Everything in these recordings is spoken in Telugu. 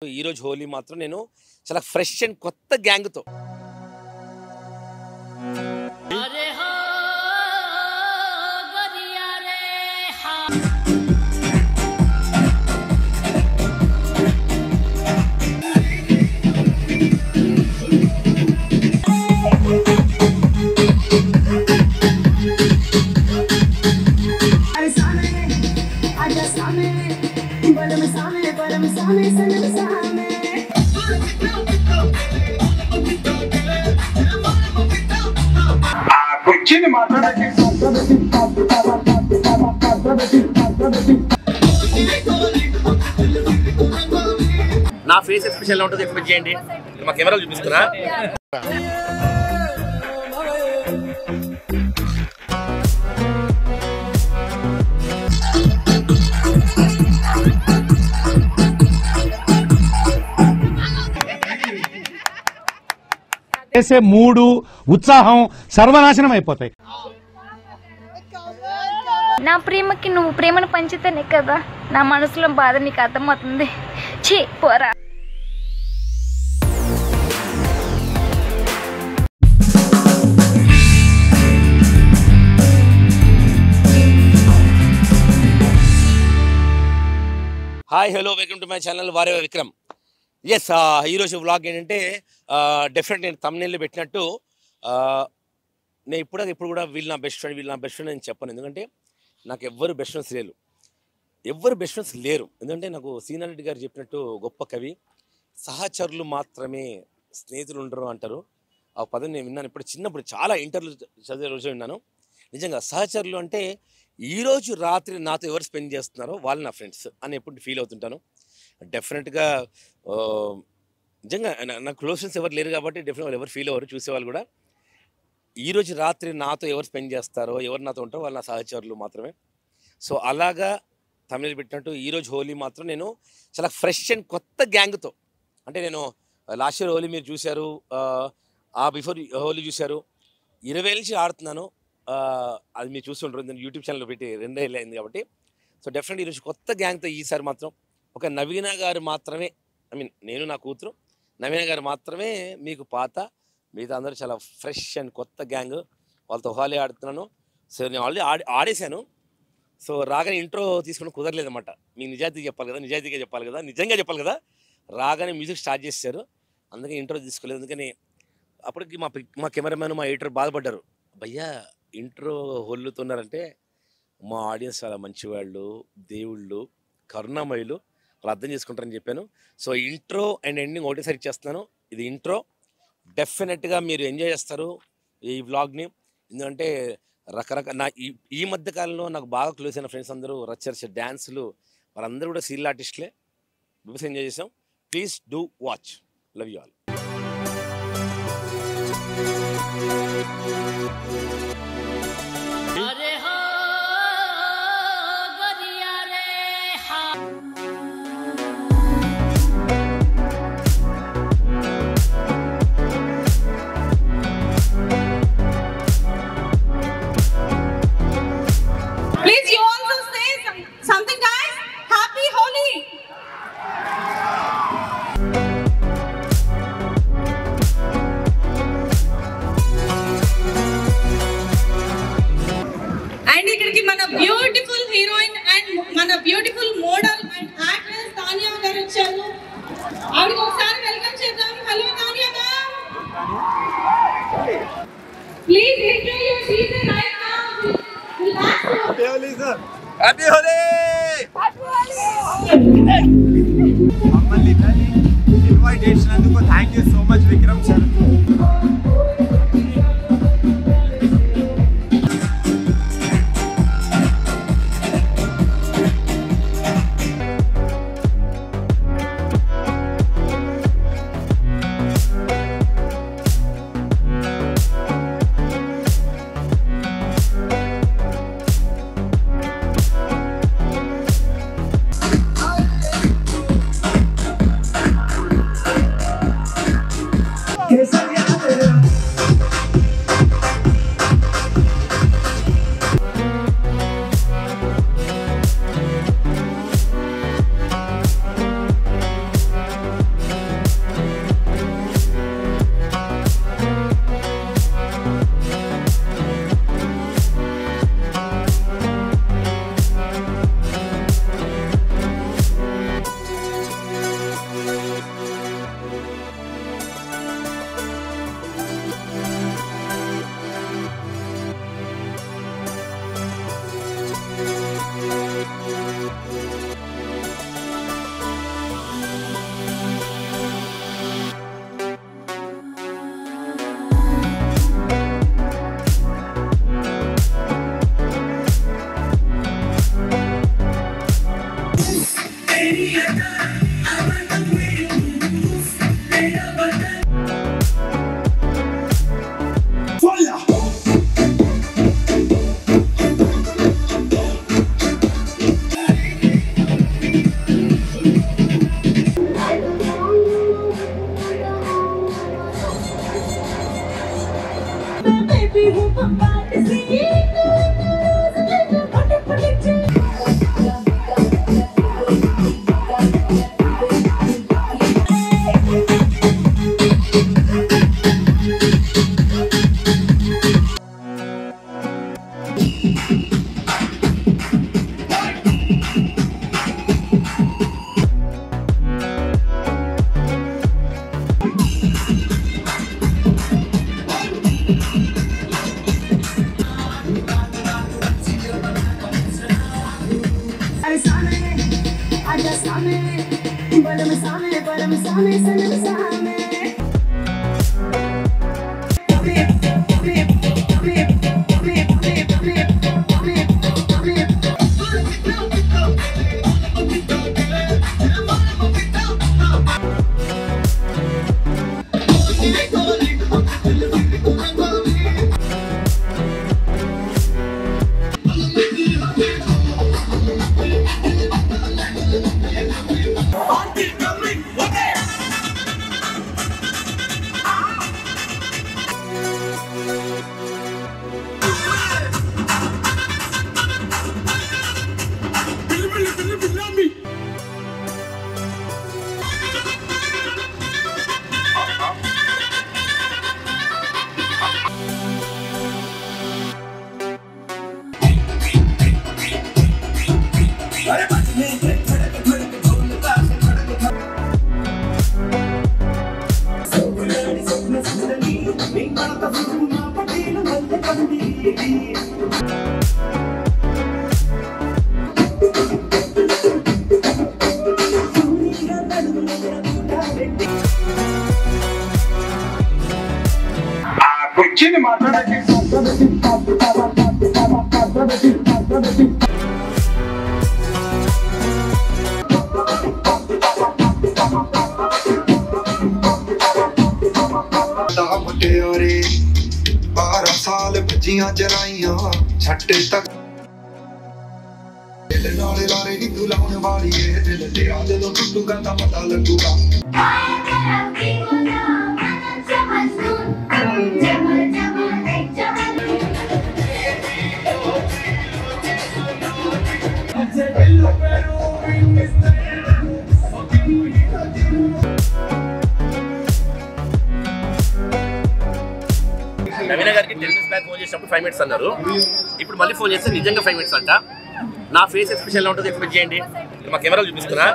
ఈ రోజు హోలీ మాత్రం నేను చాలా ఫ్రెష్ అండ్ కొత్త గ్యాంగ్ తో నా ఫేస్ ఎక్స్ప్రెషన్ ఎలా ఉంటుందో ఎక్స్పెక్ట్ చేయండి. మా కెమెరాలు చూపిస్తున్నా. చేసే మూడు ఉత్సాహం సర్వనాశనం అయిపోతాయి. నా ప్రేమకి నువ్వు ప్రేమను పంచితేనే కదా నా మనసులో బాధ నీకు అర్థమవుతుంది. ఛీ పోరా. Hi hello welcome to my channel వారే విక్రమ్. ఎస్, ఈరోజు వ్లాగ్ ఏంటంటే డెఫినెట్ నేను తమ్నెయిల్లో పెట్టినట్టు నేను ఇప్పుడు కూడా వీళ్ళు నా బెస్ట్ ఫ్రెండ్ అని చెప్పను. ఎందుకంటే నాకు ఎవ్వరు బెస్ట్ ఫ్రెండ్స్ లేరు. ఎందుకంటే నాకు సీనియర్ రెడ్డి గారు చెప్పినట్టు గొప్ప కవి, సహచరులు మాత్రమే స్నేహితులు ఉండరు అంటారు. ఆ పదం నేను విన్నాను ఇప్పుడు చిన్నప్పుడు, చాలా ఇంటర్వ్యూ చదివే రోజు విన్నాను. నిజంగా సహచరులు అంటే ఈరోజు రాత్రి నాతో ఎవరు స్పెండ్ చేస్తున్నారో వాళ్ళు నా ఫ్రెండ్స్ అని ఎప్పుడు ఫీల్ అవుతుంటాను. డెఫినెట్గా నిజంగా నాకు క్లోజ్ ఫ్రెండ్స్ ఎవరు లేరు కాబట్టి డెఫినెట్గా ఎవరు ఫీల్ అవ్వరు. చూసేవాళ్ళు కూడా ఈరోజు రాత్రి నాతో ఎవరు స్పెండ్ చేస్తారో, ఎవరు నాతో ఉంటారో వాళ్ళు నా సహచరులు మాత్రమే. సో అలాగా తమిళ పెట్టినట్టు ఈరోజు హోలీ మాత్రం నేను చాలా ఫ్రెష్ అండ్ కొత్త గ్యాంగ్తో, అంటే నేను లాస్ట్ ఇయర్ హోలీ మీరు చూశారు, బిఫోర్ హోలీ చూశారు, 20 నుంచి ఆడుతున్నాను. అది మీరు చూస్తుంటారు, నేను యూట్యూబ్ ఛానల్లో పెట్టి 2 ఏళ్ళు అయింది కాబట్టి. సో డెఫినెట్లీ ఈరోజు కొత్త గ్యాంగ్తో ఈసారి మాత్రం ఒక నవీన గారు మాత్రమే, నేను నా కూతురు నవీన గారు మాత్రమే మీకు పాత, మిగతా అందరూ చాలా ఫ్రెష్ అండ్ కొత్త గ్యాంగ్. వాళ్ళతో హోలీ ఆడుతున్నాను. సో నేను ఆల్రెడీ ఆడేశాను. సో రాగానే ఇంట్రో తీసుకుని కుదరలేదన్నమాట. మీకు నిజాయితీగా చెప్పాలి కదా, నిజంగా చెప్పాలి కదా. రాగానే మ్యూజిక్ స్టార్ట్ చేశారు, అందుకే ఇంట్రో తీసుకోలేదు. అందుకని అప్పటికి మా కెమెరామెన్, మా ఎడిటర్ బాధపడ్డారు, భయ్యా ఇంట్రో హొల్లుతున్నారంటే మా ఆడియన్స్ చాలా మంచివాళ్ళు, దేవుళ్ళు, కరుణామయులు, వాళ్ళు అర్థం చేసుకుంటారని చెప్పాను. సో ఇంట్రో అండ్ ఎండింగ్ ఒకటేసారి ఇచ్చేస్తున్నాను. ఇది ఇంట్రో, డెఫినెట్గా మీరు ఎంజాయ్ చేస్తారు ఈ వ్లాగ్ని. ఎందుకంటే రకరకాల ఈ మధ్య కాలంలో నాకు బాగా క్లోజ్ అయిన ఫ్రెండ్స్ అందరూ రచ్చ డ్యాన్సులు, వాళ్ళందరూ కూడా సీరియల్ ఆర్టిస్టులే. బికాస్ ఎంజాయ్ చేసాం. Please do watch. Love you all. Please, you also say something, guys. Happy Holi. And ikkadiki mana beautiful heroine and mana beautiful model and actress Tanya garu vacharu. Aviki okasari welcome chedam. Hello Tanya ma'am. Please enjoy your season right now. Happy Holi, sir. Happy Holi. మమ్మల్ని ఇన్వైట్ చేసినందుకు thank you so much Vikram sir. Que भजियां जराइयां छट्टे तक नाले लारे नी तू लाउन वाली है दिल तेरा जदों टुटूगा तां पता लगूगा నవీన గారికి 10 minutes బ్యాక్ ఫోన్ చేసినప్పుడు 5 minutes అన్నారు. ఇప్పుడు మళ్ళీ ఫోన్ చేస్తే నిజంగా 5 minutes అంట. నా ఫేస్ ఎక్స్ప్రెషన్ ఎలా ఉంటుందో ఎక్స్పెక్ట్ చేయండి. మా కెమెరాలు చూపిస్తున్నా.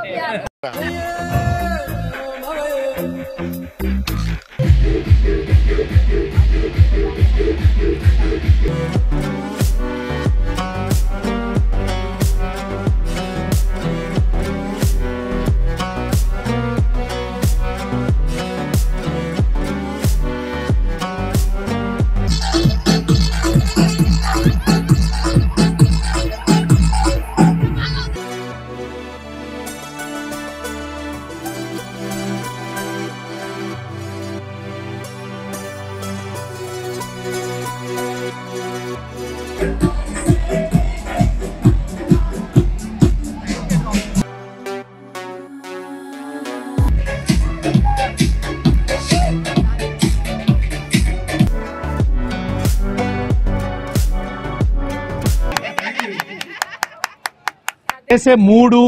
చేసే మూడు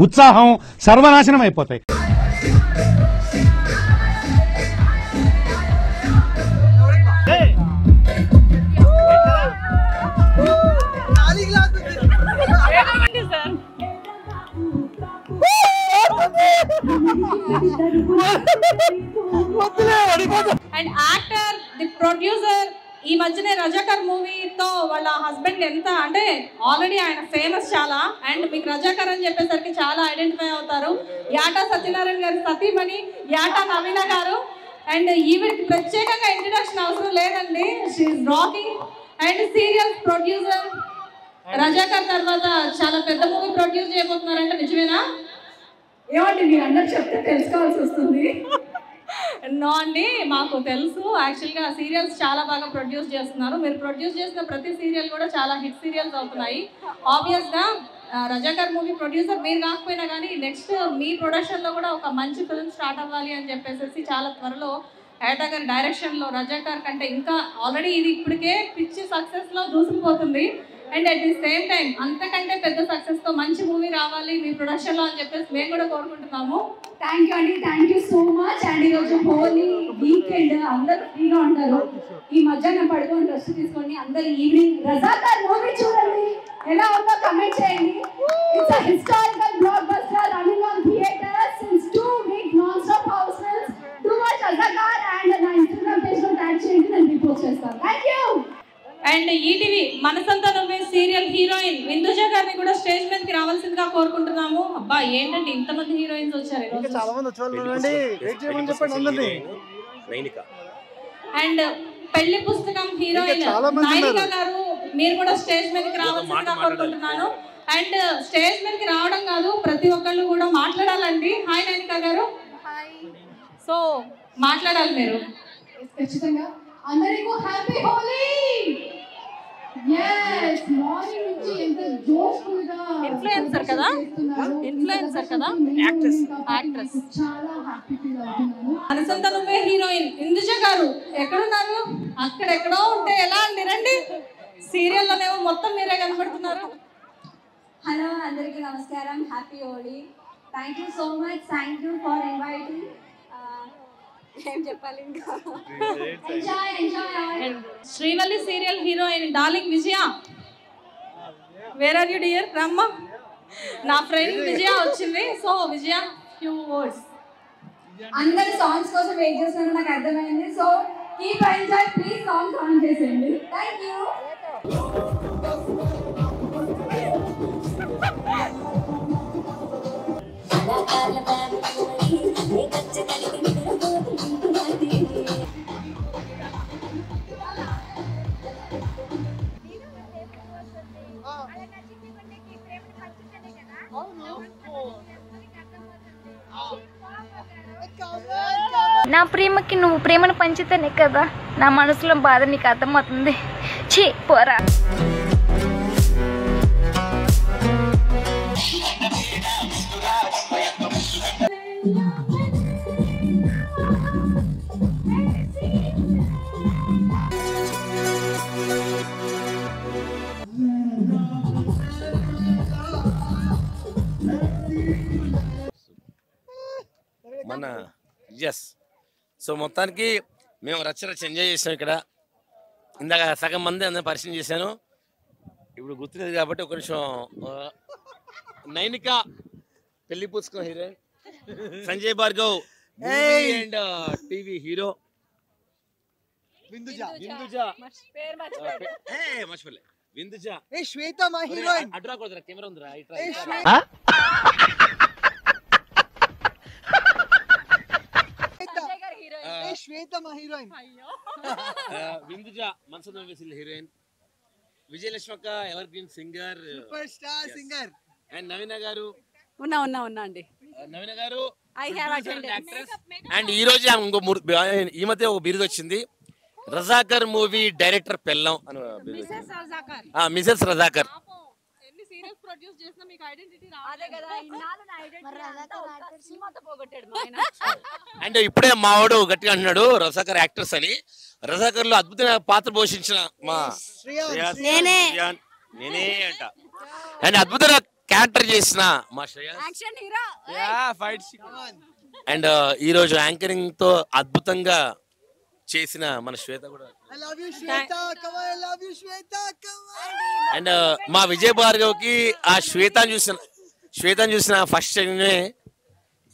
ఉత్సాహం సర్వనాశనం అయిపోతాయి. అండ్ యాక్టర్ ది ప్రొడ్యూసర్ ఈ మధ్యనే రజాకర్ మూవీతో వాళ్ళ హస్బెండ్ ఎంత అంటే ఆల్రెడీ ఆయన ఫేమస్ చాలా అండ్ మీకు రజాకర్ అని చెప్పేసరికి చాలా ఐడెంటిఫై అవుతారు. యాటా సత్యనారాయణ గారి సతీమణి యాటా నవీన గారు అండ్ ఈవిడికి ప్రత్యేకంగా ఇంట్రడక్షన్ అవసరం లేదండి. She's rocking and serial producer. Razakar తర్వాత చాలా పెద్ద మూవీ ప్రొడ్యూస్ చేయబోతున్నారంటే నిజమేనా? ఏమండి మీరు అందరు చెప్తే తెలుసుకోవాల్సి వస్తుంది. నో అండి, మాకు తెలుసు. యాక్చువల్గా సీరియల్స్ చాలా బాగా ప్రొడ్యూస్ చేస్తున్నారు. మీరు ప్రొడ్యూస్ చేసిన ప్రతి సీరియల్ కూడా చాలా హిట్ సీరియల్స్ అవుతున్నాయి. ఆబ్వియస్గా రజాకర్ మూవీ ప్రొడ్యూసర్ మీరు కాకపోయినా కానీ నెక్స్ట్ మీ ప్రొడక్షన్లో కూడా ఒక మంచి ఫిల్మ్ స్టార్ట్ అవ్వాలి అని చెప్పేసి చాలా త్వరలో హేటా గారి డైరెక్షన్లో రజాకార్ కంటే ఇంకా ఆల్రెడీ ఇది ఇప్పటికే పిచ్చి సక్సెస్లో దూసుకుపోతుంది. And at the same time అంతకంటే పెద్ద సక్సెస్తో మంచి మూవీ రావాలి మీ ప్రొడక్షన్లో అని చెప్పేసి మేము కూడా కోరుకుంటున్నాము. థ్యాంక్ యూ అండి, thank you so much. And ఈరోజు హోలీ వీకెండ్ అందరూ ఫ్రీగా ఉంటారు. ఈ మధ్యాహ్నం పడుకొని రెస్ట్ తీసుకోండి. అందరు ఈవినింగ్ రజాకార్ మూవీ చూడండి. ఎలా ఉందో కమెంట్ చేయండి. It's a historical block buster running on theatres since 2 weeks non stop house films. Do watch Razakar and నా ఇన్స్టాగ్రామ్ పేజ్ లో ట్యాగ్ చేయండి, నేను రిపోస్ట్ చేస్తాను. Thank you. అండ్ ఈటీవీ మనసంతా నువ్వే సీరియల్ హీరోయిన్ విందుజ గారిని కూడా స్టేజ్ మీదకి రావాల్సిందిగా కోరుకుంటున్నాము. అబ్బా ఏంటంటే ఇంతమంది హీరోయిన్స్ వచ్చారు. అండ్ పెళ్లి పుస్తకం హీరోయిన్ నైనిక గారు మీరు కూడా స్టేజ్ మీదకి రావాల్సిందిగా కోరుకుంటున్నాను. అండ్ స్టేజ్ మీదకి రావడం కాదు, ప్రతి ఒక్కళ్ళు కూడా మాట్లాడాలండి. హాయ్ నైనిక గారు. సో మాట్లాడాలి మీరు. ఖచ్చితంగా అందరికీ హ్యాపీ హోలీ. yes మార్నింగ్ నుంచి ఎంత జోష్ఫుల్గా ఇన్ఫ్లుయెన్సర్ కదా యాక్ట్రెస్ చాలా హ్యాపీ ఫీల్ అవుతున్నాను. మనసంతా నువ్వే హీరోయిన్ విందుజ గారు ఎక్కడున్నారు? అక్కడెక్కడో ఉంటే ఎలా అండి, రండి. సీరియల్లోనేమో మొత్తం మీరే కనబడుతున్నారు. హలో అందరికీ నమస్కారం, happy Holi. Thank you so much, thank you for inviting. ఏం చెప్పాలి ఇంకా, enjoy enjoy. Srivalli serial heroine darling Vijaya, where are you dear? రమ్మ, నా ఫ్రెండ్ విజయ వచ్చింది. So Vijaya few words. అందరు సాంగ్స్ కోసం వెయిట్ చేస్తున్నారు నాకు అర్థమైంది. So keep enjoy, please songs on చేసేయండి. Thank you. నా ప్రేమకి నువ్వు ప్రేమను పంచితేనే కదా నా మనసులో బాధ నీకు అర్థమవుతుంది. ఛీ పోరా. మన ఎస్. సో మొత్తానికి మేము రచ్చ ఎంజాయ్ చేసాం ఇక్కడ. ఇందాక సగం మంది అందరం పరిచయం చేశాను, ఇప్పుడు గుర్తులేదు కాబట్టి ఒక నిమిషం. నైనిక పెళ్లి పుస్తకం heroine, Sanjay Bhargav and TV hero, మర్చిపోలే విందుజ, శ్వేత మా హీరోయిన్. అడ్రా కొడతారా, కెమెరా ఉందిరా. శ్వేత మా హీరోయిన్. విందుజ మనసంతా నువ్వే హీరోయిన్, విజయలక్ష్మక్క evergreen singer, super star singer. And Naveena garu ఉన్నా అండి. నవీన గారు ఐ హావ్ అటెండెడ్. అండ్ ఈ రోజు ఈ మధ్య ఒక బిరుదు వచ్చింది, రజాకర్ మూవీ డైరెక్టర్ పెళ్ళం అని. మిసెస్ రజాకర్. ఎన్ని సీరియల్స్ ప్రొడ్యూస్ చేసినా మీకు ఐడెంటిటీ అదే కదా, ఇన్నాళ్ళు నా ఐడెంటిటీ సినిమాతో పోగొట్టాడు మా ఆయన. అండ్ ఇప్పుడే మావాడు గట్టిగా అంటున్నాడు రజాకర్ యాక్టర్స్ అని. రజాకర్ లో అద్భుతమైన పాత్ర పోషించిన మా నేనే అంట. అండ్ అద్భుతంగా క్యారెక్టర్ చేసిన మా శ్రేయాస్ యాక్షన్ హీరో. అండ్ ఈ రోజు యాంకరింగ్ తో అద్భుతంగా చేసిన మన శ్వేత కూడా. అండ్ మా విజయ్ భార్గవ్కి ఆ శ్వేతను చూసిన ఫస్ట్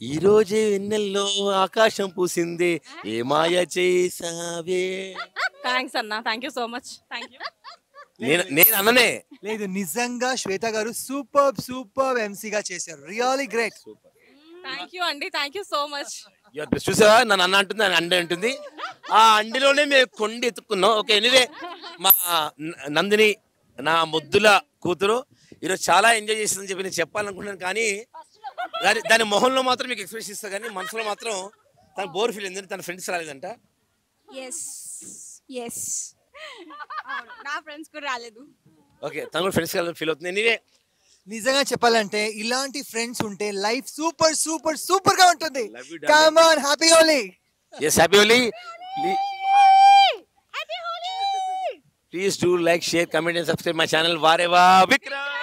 ఈ రోజే వెన్నెల్లో ఆకాశం పూసింది ఏ మాయ చేసావే. థ్యాంక్స్ అన్న, thank you so much. Thank you. నేను అన్ననే లేదు, నిజంగా శ్వేత గారు సూపర్ ఎంసీగా చేశారు. Really great. థ్యాంక్ యూ అండి, థ్యాంక్ యూ సో మచ్. చూసావా, నన్ను అన్న అంటుంది, అండి అంటుంది. ఆ అండిలోనే మేము కొండి ఎత్తుకున్నాం. ఓకే, ఎనివే మా నందిని నా ముద్దుల కూతురు ఈరోజు చాలా ఎంజాయ్ చేసిందని చెప్పి నేను చెప్పాలనుకుంటున్నాను, కానీ దాని మొహంలో మాత్రం మీకు ఎక్స్ప్రెషన్ ఇస్తా, కానీ మనసులో మాత్రం తను బోర్ ఫీల్ అయింది. తన ఫ్రెండ్స్ రాలేదంట. నా ఫ్రెండ్స్ కూడా రాలేదు. ఓకే, తను కూడా ఫ్రెండ్స్ ఫీల్ అవుతుంది. ఎనివే నిజంగా చెప్పాలంటే ఇలాంటి ఫ్రెండ్స్ ఉంటే లైఫ్ సూపర్ గా ఉంటుంది. Come on, happy Holi. Yes, happy Holi. Please do like, share, comment and subscribe my channel Vareva Vikram.